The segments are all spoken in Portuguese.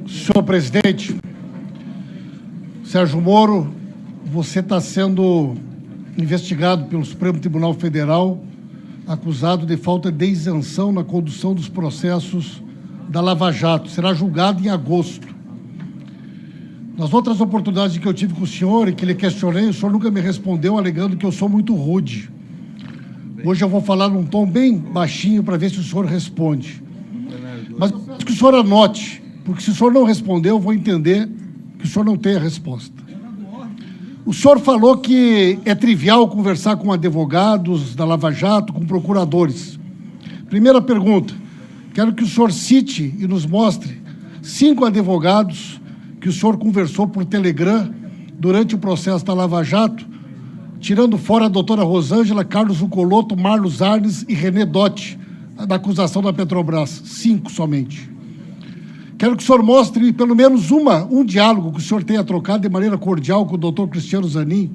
Senhor presidente, Sérgio Moro, você está sendo investigado pelo Supremo Tribunal Federal, acusado de falta de isenção na condução dos processos da Lava Jato. Será julgado em agosto. Nas outras oportunidades que eu tive com o senhor e que lhe questionei, o senhor nunca me respondeu, alegando que eu sou muito rude. Hoje eu vou falar num tom bem baixinho para ver se o senhor responde. Mas eu peço que o senhor anote, porque se o senhor não responder, eu vou entender que o senhor não tem a resposta. O senhor falou que é trivial conversar com advogados da Lava Jato, com procuradores. Primeira pergunta, quero que o senhor cite e nos mostre 5 advogados que o senhor conversou por Telegram durante o processo da Lava Jato, tirando fora a doutora Rosângela, Carlos Zuccolotto, Marlos Arnes e René Dotti, da acusação da Petrobras. 5 somente. Quero que o senhor mostre pelo menos um diálogo que o senhor tenha trocado de maneira cordial com o doutor Cristiano Zanin,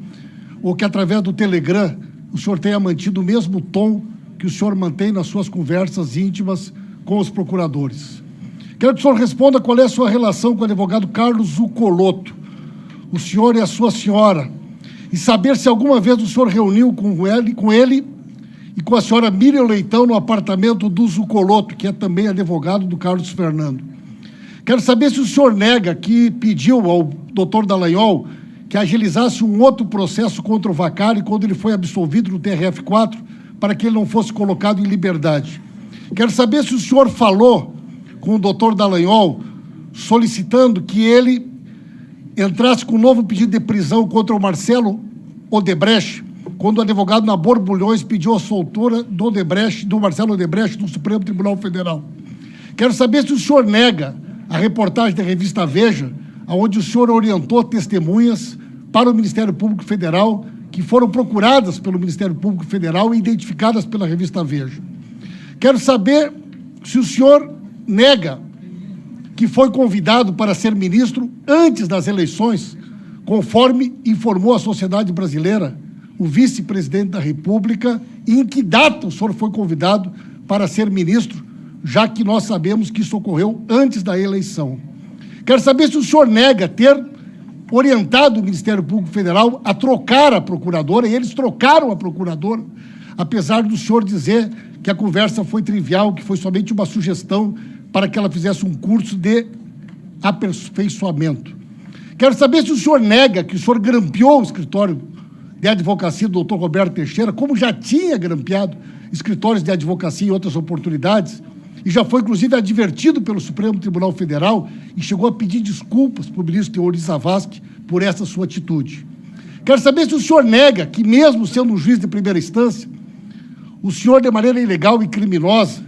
ou que através do Telegram o senhor tenha mantido o mesmo tom que o senhor mantém nas suas conversas íntimas com os procuradores. Quero que o senhor responda qual é a sua relação com o advogado Carlos Zuccolotto, o senhor e a sua senhora, e saber se alguma vez o senhor reuniu com ele e com a senhora Miriam Leitão no apartamento do Zuccolotto, que é também advogado do Carlos Fernando. Quero saber se o senhor nega que pediu ao doutor Dallagnol que agilizasse um outro processo contra o Vacari quando ele foi absolvido no TRF4 para que ele não fosse colocado em liberdade. Quero saber se o senhor falou com o doutor Dallagnol solicitando que ele entrasse com um novo pedido de prisão contra o Marcelo Odebrecht, quando o advogado Nabor Bulhões pediu a soltura do Marcelo Odebrecht no Supremo Tribunal Federal. Quero saber se o senhor nega a reportagem da revista Veja, onde o senhor orientou testemunhas para o Ministério Público Federal, que foram procuradas pelo Ministério Público Federal e identificadas pela revista Veja. Quero saber se o senhor nega que foi convidado para ser ministro antes das eleições, conforme informou a sociedade brasileira, o vice-presidente da República, e em que data o senhor foi convidado para ser ministro, já que nós sabemos que isso ocorreu antes da eleição. Quero saber se o senhor nega ter orientado o Ministério Público Federal a trocar a procuradora, e eles trocaram a procuradora, apesar do senhor dizer que a conversa foi trivial, que foi somente uma sugestão para que ela fizesse um curso de aperfeiçoamento. Quero saber se o senhor nega que o senhor grampeou o escritório de advocacia do doutor Roberto Teixeira, como já tinha grampeado escritórios de advocacia em outras oportunidades, e já foi, inclusive, advertido pelo Supremo Tribunal Federal e chegou a pedir desculpas para o ministro Teori Zavascki por essa sua atitude. Quero saber se o senhor nega que, mesmo sendo um juiz de primeira instância, o senhor, de maneira ilegal e criminosa,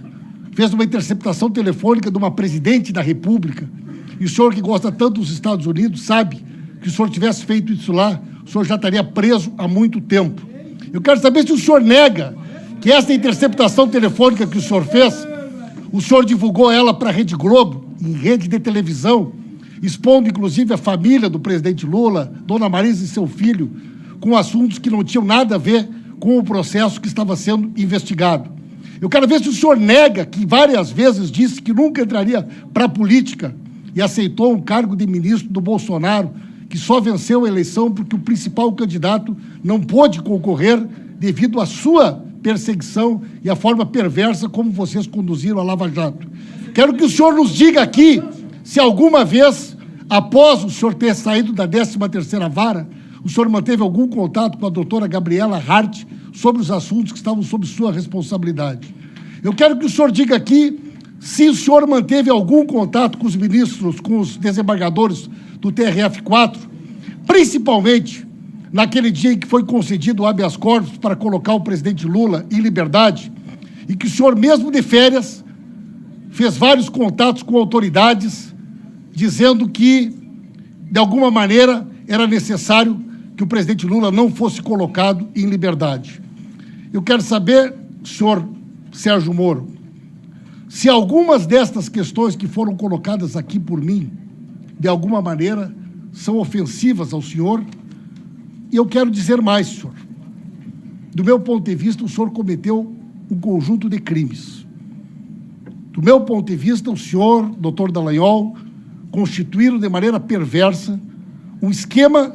fez uma interceptação telefônica de uma presidente da República, e o senhor, que gosta tanto dos Estados Unidos, sabe que se o senhor tivesse feito isso lá, o senhor já estaria preso há muito tempo. Eu quero saber se o senhor nega que essa interceptação telefônica que o senhor fez, o senhor divulgou ela para a Rede Globo, em rede de televisão, expondo, inclusive, a família do presidente Lula, Dona Marisa e seu filho, com assuntos que não tinham nada a ver com o processo que estava sendo investigado. Eu quero ver se o senhor nega que várias vezes disse que nunca entraria para a política e aceitou um cargo de ministro do Bolsonaro, que só venceu a eleição porque o principal candidato não pôde concorrer devido à sua perseguição e a forma perversa como vocês conduziram a Lava Jato. Quero que o senhor nos diga aqui se alguma vez, após o senhor ter saído da 13ª Vara, o senhor manteve algum contato com a doutora Gabriela Hart sobre os assuntos que estavam sob sua responsabilidade. Eu quero que o senhor diga aqui se o senhor manteve algum contato com os ministros, com os desembargadores do TRF4, principalmente naquele dia em que foi concedido o habeas corpus para colocar o presidente Lula em liberdade, e que o senhor, mesmo de férias, fez vários contatos com autoridades, dizendo que, de alguma maneira, era necessário que o presidente Lula não fosse colocado em liberdade. Eu quero saber, senhor Sérgio Moro, se algumas destas questões que foram colocadas aqui por mim, de alguma maneira, são ofensivas ao senhor. E eu quero dizer mais, senhor. Do meu ponto de vista, o senhor cometeu um conjunto de crimes. Do meu ponto de vista, o senhor, doutor Dallagnol, constituíram de maneira perversa um esquema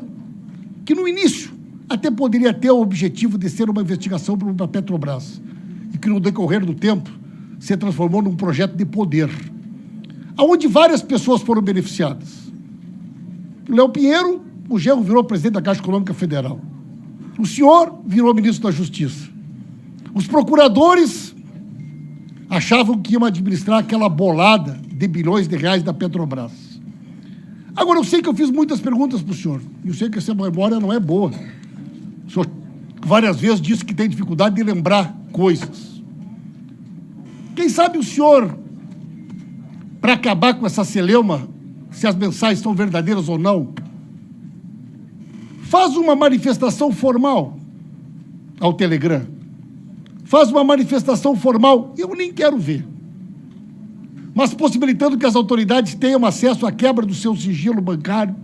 que, no início, até poderia ter o objetivo de ser uma investigação para a Petrobras e que, no decorrer do tempo, se transformou num projeto de poder, onde várias pessoas foram beneficiadas. O Léo Pinheiro, o genro, virou presidente da Caixa Econômica Federal. O senhor virou ministro da Justiça. Os procuradores achavam que iam administrar aquela bolada de bilhões de reais da Petrobras. Agora, eu sei que eu fiz muitas perguntas para o senhor, e eu sei que essa memória não é boa. O senhor várias vezes disse que tem dificuldade de lembrar coisas. Quem sabe o senhor, para acabar com essa celeuma, se as mensagens são verdadeiras ou não, faz uma manifestação formal ao Telegram. Faz uma manifestação formal, eu nem quero ver, mas possibilitando que as autoridades tenham acesso à quebra do seu sigilo bancário,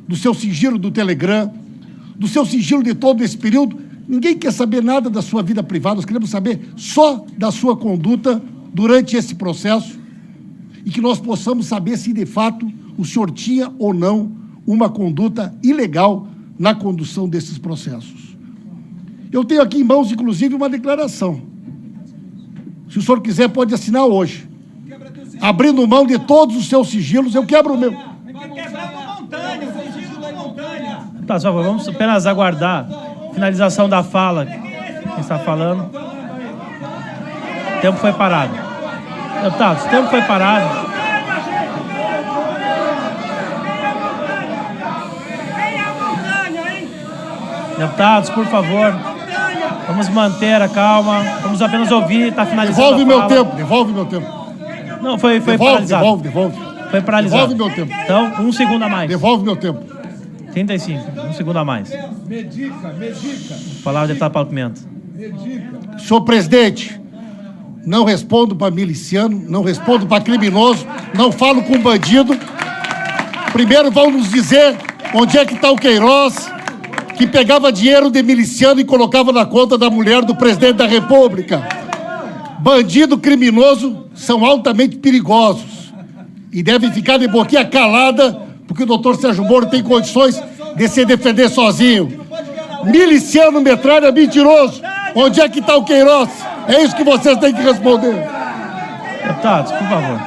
do seu sigilo do Telegram, do seu sigilo de todo esse período. Ninguém quer saber nada da sua vida privada, nós queremos saber só da sua conduta durante esse processo e que nós possamos saber se, de fato, o senhor tinha ou não uma conduta ilegal na condução desses processos. Eu tenho aqui em mãos, inclusive, uma declaração. Se o senhor quiser, pode assinar hoje. Abrindo mão de todos os seus sigilos, eu quebro o meu. Tá, só vamos apenas aguardar a finalização da fala. Quem está falando? O tempo foi parado. Deputados, o tempo foi parado. Deputados, por favor, vamos manter a calma. Vamos apenas ouvir, está finalizando a fala. Devolve meu tempo. Não, foi paralisado. Devolve. Foi paralisado. Devolve meu tempo. Então, 1 segundo a mais. Devolve meu tempo. 35, 1 segundo a mais. Medica. Palavra do deputado Paulo Pimenta. Senhor presidente, não respondo para miliciano, não respondo para criminoso, não falo com bandido. Primeiro vão nos dizer onde é que está o Queiroz, que pegava dinheiro de miliciano e colocava na conta da mulher do presidente da República. Bandido, criminoso são altamente perigosos e devem ficar de boquinha calada, porque o doutor Sérgio Moro tem condições de se defender sozinho. Miliciano, metralha, mentiroso. Onde é que está o Queiroz? É isso que vocês têm que responder. Deputados, por favor.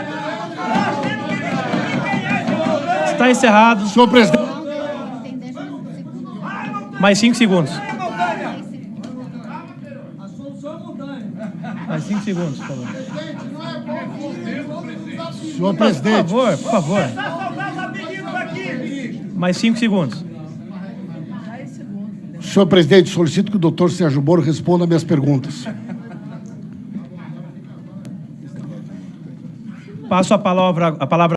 Está encerrado. Senhor presidente. Mais 5 segundos. Mais 5 segundos, por favor. Senhor presidente. Por favor. Mais 5 segundos. Senhor presidente, solicito que o doutor Sérgio Moro responda minhas perguntas. Passo a palavra